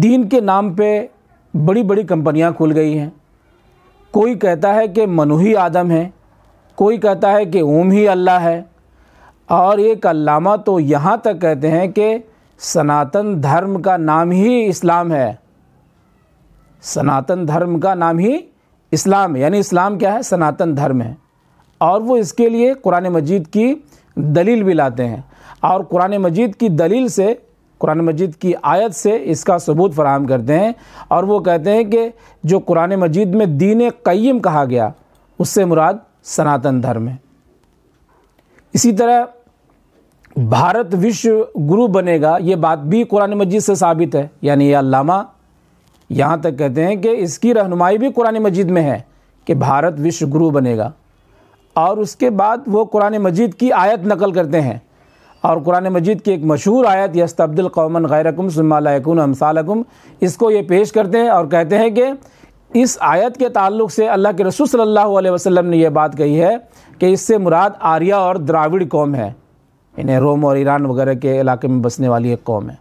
دین کے نام پہ بڑی بڑی کمپنیاں کھل گئی ہیں. کوئی کہتا ہے کہ منو ہی آدم ہے، کوئی کہتا ہے کہ اوم ہی اللہ ہے، اور ایک علامہ تو یہاں تک کہتے ہیں کہ سناتن دھرم کا نام ہی اسلام ہے. سناتن دھرم کا نام ہی اسلام ہے، یعنی اسلام کیا ہے؟ سناتن دھرم ہے. اور وہ اس کے لیے قرآن مجید کی دلیل بھی لاتے ہیں، اور قرآن مجید کی دلیل سے، قرآن مجید کی آیت سے اس کا ثبوت فراہم کرتے ہیں. اور وہ کہتے ہیں کہ جو قرآن مجید میں دین قیم کہا گیا اس سے مراد سناتن دھرم ہے. اسی طرح بھارت وشو گرو بنے گا، یہ بات بھی قرآن مجید سے ثابت ہے. یعنی یہ علامہ یہاں تک کہتے ہیں کہ اس کی رہنمائی بھی قرآن مجید میں ہے کہ بھارت وشو گرو بنے گا. اور اس کے بعد وہ قرآن مجید کی آیت نقل کرتے ہیں، اور قرآن مجید کی ایک مشہور آیت یستبدل قوما غیرکم ثم لا یکونوا امثالکم، اس کو یہ پیش کرتے ہیں اور کہتے ہیں کہ اس آیت کے تعلق سے اللہ کے رسول صلی اللہ علیہ وسلم نے یہ بات کہی ہے کہ اس سے مراد آریہ اور دراوڑ قوم ہے، انہیں روم اور ایران وغیرہ کے علاقے میں بسنے والی ایک قوم ہے.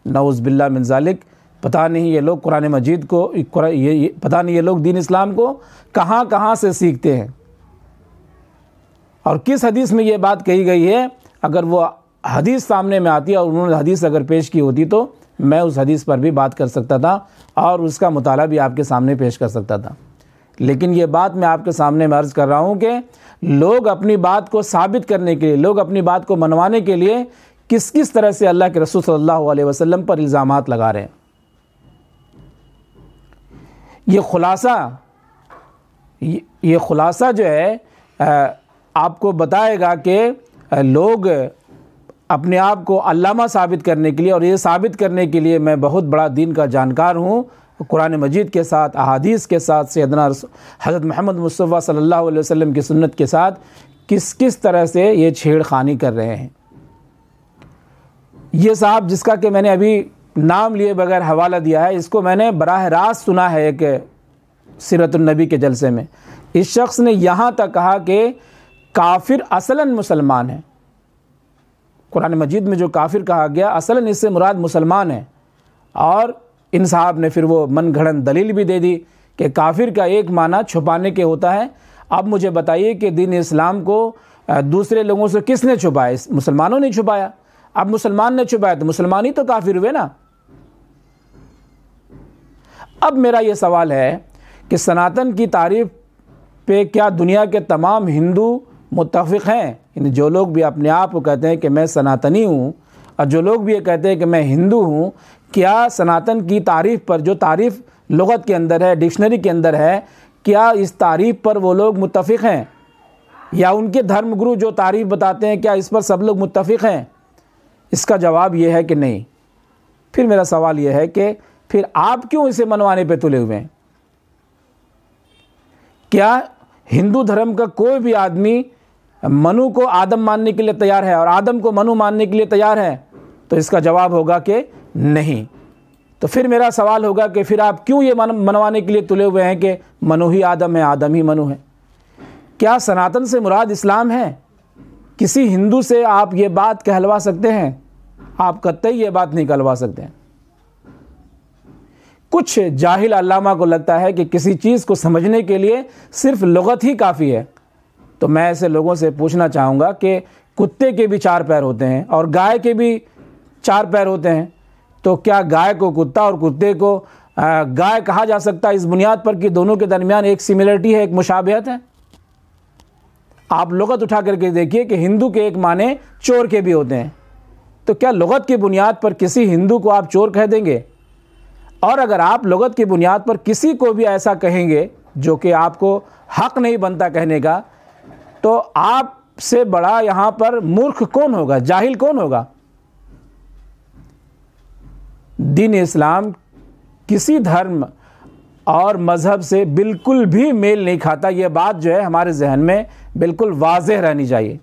نعوذ باللہ من ذالک. پتہ نہیں یہ لوگ قرآن مجید کو، پتہ نہیں یہ لوگ دین اسلام کو کہاں کہاں سے سیکھتے ہیں، اور کس حدیث میں یہ بات کہی گئی ہے. اگر وہ حدیث سامنے میں آتی اور انہوں نے حدیث اگر پیش کی ہوتی تو میں اس حدیث پر بھی بات کر سکتا تھا اور اس کا مطالعہ بھی آپ کے سامنے پیش کر سکتا تھا. لیکن یہ بات میں آپ کے سامنے میں عرض کر رہا ہوں کہ لوگ اپنی بات کو ثابت کرنے کے لیے، لوگ اپنی بات کو منوانے کے لیے کس کس طرح سے اللہ کے رسول صلی اللہ علیہ وسلم پر الزامات لگا رہے ہیں. یہ خلاصہ جو ہے آپ کو بتائے گا کہ لوگ اپنے آپ کو علامہ ثابت کرنے کے لیے، اور یہ ثابت کرنے کے لیے میں بہت بڑا دین کا جانکار ہوں، قرآن مجید کے ساتھ، احادیث کے ساتھ، سیدنا حضرت محمد مصطفیٰ صلی اللہ علیہ وسلم کی سنت کے ساتھ کس طرح سے یہ چھیڑ خانی کر رہے ہیں. یہ صاحب جس کا کہ میں نے ابھی نام لیے بغیر حوالہ دیا ہے، اس کو میں نے براہ راست سنا ہے ایک سیرت النبی کے جلسے میں. اس شخص نے یہاں تک کہا کہ کافر اصلاً مسلمان ہے. قرآن مجید میں جو کافر کہا گیا اصلاً اس سے مراد مسلمان ہے. اور ان صاحب نے پھر وہ من گھڑن دلیل بھی دے دی کہ کافر کا ایک معنی چھپانے کے ہوتا ہے. اب مجھے بتائیے کہ دین اسلام کو دوسرے لوگوں سے کس نے چھپایا؟ مسلمانوں نے چھپایا. اب مسلمان نے چھپایا تو مسلمان ہی تو کافر ہوئے نا. اب میرا یہ سوال ہے کہ سناتن کی تعریف پہ کیا دنیا کے تمام ہندو متفق ہیں؟ یعنی جو لوگ بھی اپنے آپ کو کہتے ہیں کہ میں سناتنی ہوں، اور جو لوگ بھی یہ کہتے ہیں کہ میں ہندو ہوں، کیا سناتن کی تعریف پر، جو تعریف لغت کے اندر ہے، ڈکشنری کے اندر ہے، کیا اس تعریف پر وہ لوگ متفق ہیں؟ یا ان کے دھرم گرو جو تعریف بتاتے ہیں کیا اس پر سب لوگ متفق ہیں؟ اس کا جواب یہ ہے کہ نہیں. پھر میرا سوال یہ ہے کہ پھر آپ کیوں اسے منوانے پہ تلے ہوئے ہیں؟ کیا ہندو دھرم کا کوئی بھی آدمی منو کو آدم ماننے کے لیے تیار ہے اور آدم کو منو ماننے کے لیے تیار ہے؟ تو اس کا جواب ہوگا کہ نہیں. تو پھر میرا سوال ہوگا کہ پھر آپ کیوں یہ منوانے کے لیے تلے ہوئے ہیں کہ منو ہی آدم ہے، آدم ہی منو ہے؟ کیا سناتن سے مراد اسلام ہے؟ کسی ہندو سے آپ یہ بات کہلوا سکتے ہیں؟ آپ قطعی یہ بات نہیں کہلوا سکتے ہیں. کچھ جاہل علامہ کو لگتا ہے کہ کسی چیز کو سمجھنے کے لیے صرف لغت ہی کافی ہے. تو میں ایسے لوگوں سے پوچھنا چاہوں گا کہ کتے کے بھی 4 پیر ہوتے ہیں اور گائے کے بھی 4 پیر ہوتے ہیں، تو کیا گائے کو کتا اور کتے کو گائے کہا جا سکتا ہے اس بنیاد پر کہ دونوں کے درمیان ایک سملرٹی ہے، ایک مشابہت ہے؟ آپ لغت اٹھا کر کے دیکھیے کہ ہندو کے ایک معنی چور کے بھی ہوتے ہیں، تو کیا لغت کی بنیاد پر کسی ہندو کو آپ چور کہہ دیں گے؟ اور اگر آپ لغت کی بنیاد پر کسی کو بھی ایسا کہیں گے جو کہ آپ کو حق نہیں بنتا کہنے کا، تو آپ سے بڑا یہاں پر مورخ کون ہوگا، جاہل کون ہوگا؟ دین اسلام کسی دھرم اور مذہب سے بالکل بھی میل نہیں کھاتا. یہ بات جو ہے ہمارے ذہن میں بالکل واضح رہنی چاہیے.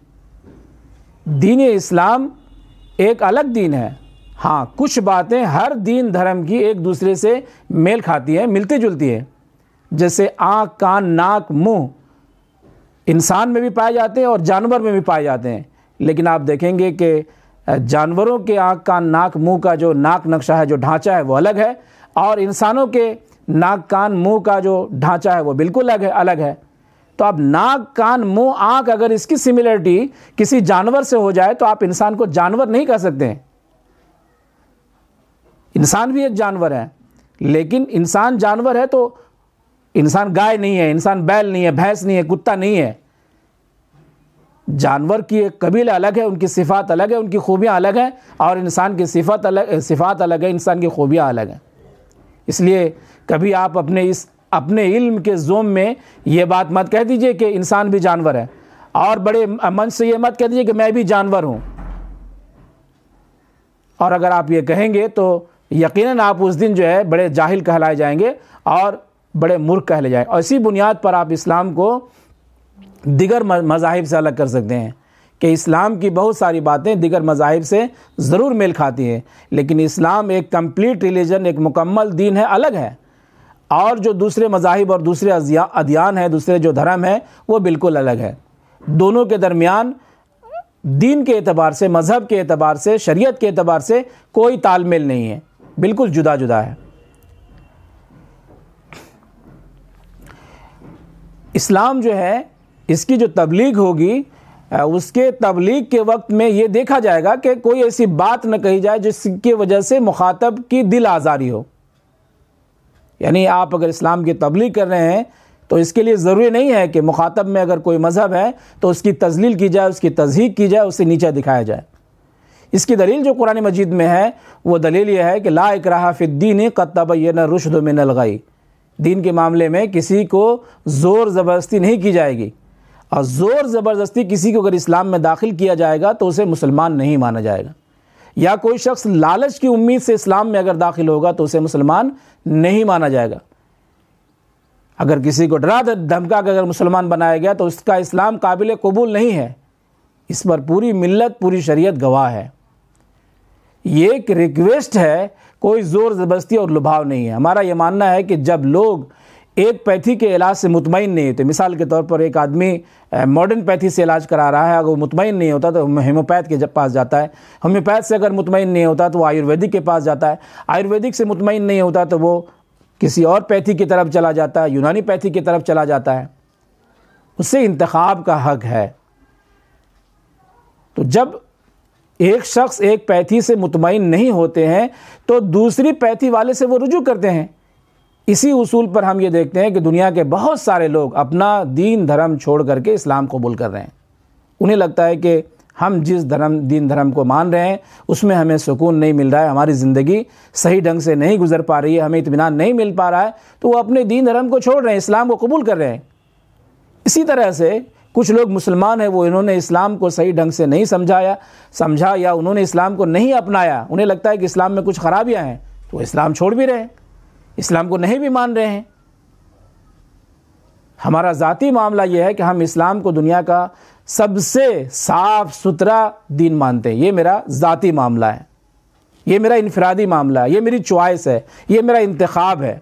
دین اسلام ایک الگ دین ہے. ہاں کچھ باتیں ہر دین دھرم کی ایک دوسرے سے میل کھاتی ہیں، ملتی جلتی ہیں، جیسے آنکھ، کان، ناک، منہ انسان میں بھی پائے جاتے ہیں اور جانور میں بھی پائے جاتے ہیں. لیکن آپ دیکھیں گے کہ جانوروں کے آنکھ کان ناک منہ کا جو ناک نقشہ ہے، جو ڈھانچہ ہے وہ الگ ہے، اور انسانوں کے ناک کان منہ کا جو ڈھانچہ ہے وہ بالکل الگ ہے۔ تو اب ناک کان منہ آنکھ اگر اس کی سملرٹی کسی جانور سے ہو جائے تو آپ انسان کو جانور نہیں کہہ سکتے ہیں۔ انسان بھی ایک جانور ہے، لیکن انسان جانور ہے تو انسان گائے نہیں ہے، انسان بیل نہیں ہے، بھینس نہیں ہے، کتا نہیں ہے۔ جانور کی ایک قبیلہ الگ ہے، ان کی صفات الگ ہے، ان کی خوبیاں الگ ہیں، اور انسان کی صفات الگ ہے، انسان کی خوبیاں الگ ہیں۔ اس لیے کبھی آپ اپنے علم کے زوم میں یہ بات مت کہہ دیجئے کہ انسان بھی جانور ہے، اور بڑے من سے یہ مت کہہ دیجئے کہ میں بھی جانور ہوں۔ اور اگر آپ یہ کہیں گے تو یقیناً آپ اس دن جو ہے بڑے جاہل کہلائے جائیں گے اور بڑے مورخ کہلائے جائیں گے، اور اسی بنیاد پر آپ اسلام کو دیگر مذاہب سے الگ کر سکتے ہیں کہ اسلام کی بہت ساری باتیں دیگر مذاہب سے ضرور میل کھاتی ہیں، لیکن اسلام ایک کمپلیٹ ریلیجن، ایک مکمل دین ہے، الگ ہے، اور جو دوسرے مذاہب اور دوسرے ادیان ہیں، دوسرے جو دھرم ہیں، وہ بالکل الگ ہے۔ دونوں کے درمیان دین کے اعتبار سے، مذہب کے اعتبار سے، شریعت کے اعتبار سے کوئی تال میل نہیں ہے، بالکل جدا جدا ہے۔ اسلام جو ہے، اس کی جو تبلیغ ہوگی، اس کے تبلیغ کے وقت میں یہ دیکھا جائے گا کہ کوئی ایسی بات نہ کہی جائے جس کی وجہ سے مخاطب کی دل آزاری ہو۔ یعنی آپ اگر اسلام کی تبلیغ کر رہے ہیں تو اس کے لیے ضروری نہیں ہے کہ مخاطب میں اگر کوئی مذہب ہے تو اس کی تذلیل کی جائے، اس کی تضحیق کی جائے، اسے نیچا دکھایا جائے۔ اس کی دلیل جو قرآن مجید میں ہے وہ دلیل یہ ہے کہ لا اکراہ فی الدین قد تبین الرشد من الغی، دین کے معاملے میں کسی کو زور زبردستی نہیں کی جائے گی، اور زور زبردستی کسی کو اگر اسلام میں داخل کیا جائے گا تو اسے مسلمان نہیں مانا جائے گا، یا کوئی شخص لالچ کی امید سے اسلام میں اگر داخل ہوگا تو اسے مسلمان نہیں مانا جائے گا۔ اگر کسی کو ڈرا دھمکا کے اگر مسلمان بنایا گیا تو اس کا اسلام قابل قبول نہیں ہے، اس پر پوری ملت، پوری شریعت گواہ ہے۔ یہ ایک ریکویسٹ ہے، کوئی زور زبردستی اور لبھاؤ نہیں ہے۔ ہمارا یہ ماننا ہے کہ جب لوگ ایک پیتھی کے علاج سے مطمئن نہیں ہوتے، مثال کے طور پر ایک آدمی ماڈرن پیتھی سے علاج کرا رہا ہے، اگر وہ مطمئن نہیں ہوتا تو ہیموپیتھ کے پاس جاتا ہے، ہیموپیتھ سے اگر مطمئن نہیں ہوتا تو وہ آیورویدک کے پاس جاتا ہے، آیورویدک سے مطمئن نہیں ہوتا تو وہ کسی اور پیتھی کی طرف چلا جاتا ہے، یونانی پیتھی کی طرف چلا جاتا ہے۔ اس سے انتخاب کا حق ہے۔ تو جب ایک شخص ایک پیتھی سے مطمئن نہیں ہوتے ہیں تو دوسری پیتھی والے سے وہ رجوع کرتے ہیں۔ اسی اصول پر ہم یہ دیکھتے ہیں کہ دنیا کے بہت سارے لوگ اپنا دین دھرم چھوڑ کر کے اسلام قبول کر رہے ہیں۔ انہیں لگتا ہے کہ ہم جس دین دھرم کو مان رہے ہیں اس میں ہمیں سکون نہیں مل رہا ہے، ہماری زندگی صحیح ڈھنگ سے نہیں گزر پا رہی ہے، ہمیں اطمینان نہیں مل پا رہا ہے، تو وہ اپنے دین دھرم کو چھوڑ رہے ہیں، اسلام کو قبول کر رہے ہیں۔ اسی طرح سے کچھ لوگ مسلمان ہیں، وہ انہوں نے اسلام کو صحیح ڈھنگ سے نہیں سمجھا یا انہوں نے اسلام کو نہیں اپنایا، انہیں لگتا ہے کہ اسلام میں کچھ خرابیاں ہیں، تو وہ اسلام چھوڑ بھی رہے ہیں، اسلام کو نہیں بھی مان رہے ہیں۔ ہمارا ذاتی معاملہ یہ ہے کہ ہم اسلام کو دنیا کا سب سے صاف ستھرا دین مانتے ہیں۔ یہ میرا ذاتی معاملہ ہے، یہ میرا انفرادی معاملہ ہے، یہ میری چوائس ہے، یہ میرا انتخاب ہے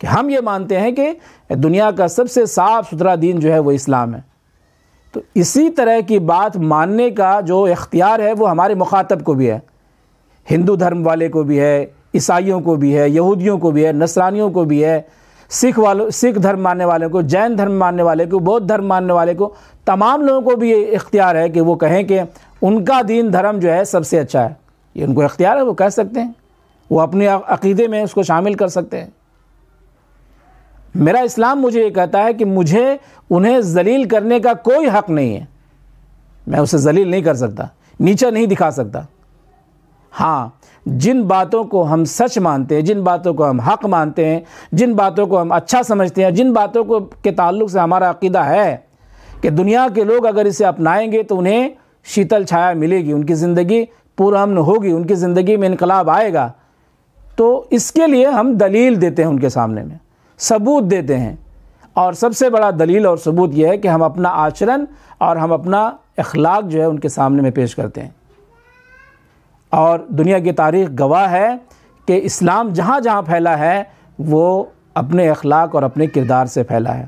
کہ ہم یہ مانتے ہیں کہ دنیا کا سب سے صاف ستھرا دین جو ہے وہ اسلام ہے۔ تو اسی طرح کی بات ماننے کا جو اختیار ہے وہ ہمارے مخاطب کو بھی ہے، ہندو دھرم والے کو بھی ہے، عیسائیوں کو بھی ہے، یہودیوں کو بھی ہے، نصرانیوں کو بھی ہے، سکھ دھرم ماننے والوں کو، جین دھرم ماننے والے کو، بودھ دھرم ماننے والے کو، تمام لوگوں کو بھی یہ اختیار ہے کہ وہ کہیں کہ ان کا دین دھرم جو ہے سب سے اچھا ہے۔ یہ ان کو اختیار ہے، وہ کہہ سکتے ہیں، وہ اپنے عقیدے میں اس کو شامل کر سکتے ہیں۔ میرا اسلام مجھے یہ کہتا ہے کہ مجھے انہیں ذلیل کرنے کا کوئی حق نہیں ہے، میں اسے ذلیل نہیں کر سکتا، نیچا نہیں دکھا سکتا۔ ہاں، جن باتوں کو ہم سچ مانتے ہیں، جن باتوں کو ہم حق مانتے ہیں، جن باتوں کو ہم اچھا سمجھتے ہیں، جن باتوں کو کے تعلق سے ہمارا عقیدہ ہے کہ دنیا کے لوگ اگر اسے اپنائیں گے تو انہیں شیتل چھایا ملے گی، ان کی زندگی پرامن ہوگی، ان کی زندگی میں انقلاب آئے گا، تو اس کے لیے ہم دلیل دیتے ہیں، ان کے سامنے میں ثبوت دیتے ہیں۔ اور سب سے بڑا دلیل اور ثبوت یہ ہے کہ ہم اپنا آچرن اور ہم اپنا اخلاق جو ہے ان کے سامنے میں پیش کرتے ہیں۔ اور دنیا کی تاریخ گواہ ہے کہ اسلام جہاں جہاں پھیلا ہے وہ اپنے اخلاق اور اپنے کردار سے پھیلا ہے۔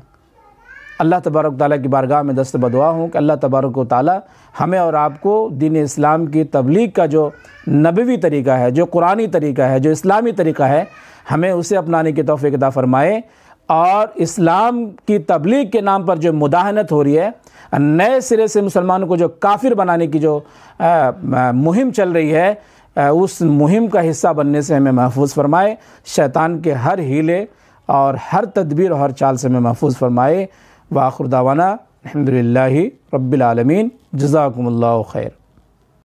اللہ تبارک و تعالیٰ کی بارگاہ میں دست بدعا ہوں کہ اللہ تبارک و تعالیٰ ہمیں اور آپ کو دین اسلام کی تبلیغ کا جو نبوی طریقہ ہے، جو قرآنی طریقہ ہے، جو اسلامی طریقہ ہے، ہمیں اسے اپنانے کی توفیق عطا فرمائے، اور اسلام کی تبلیغ کے نام پر جو مداہنت ہو رہی ہے، نئے سرے سے مسلمانوں کو جو کافر بنانے کی جو مہم چل رہی ہے، اس مہم کا حصہ بننے سے ہمیں محفوظ فرمائے، شیطان کے ہر ہیلے اور ہر تدبیر اور ہر چال سے ہمیں محفوظ فرمائے۔ وآخر دعوانا الحمدللہ رب العالمین، جزاکم اللہ خیر۔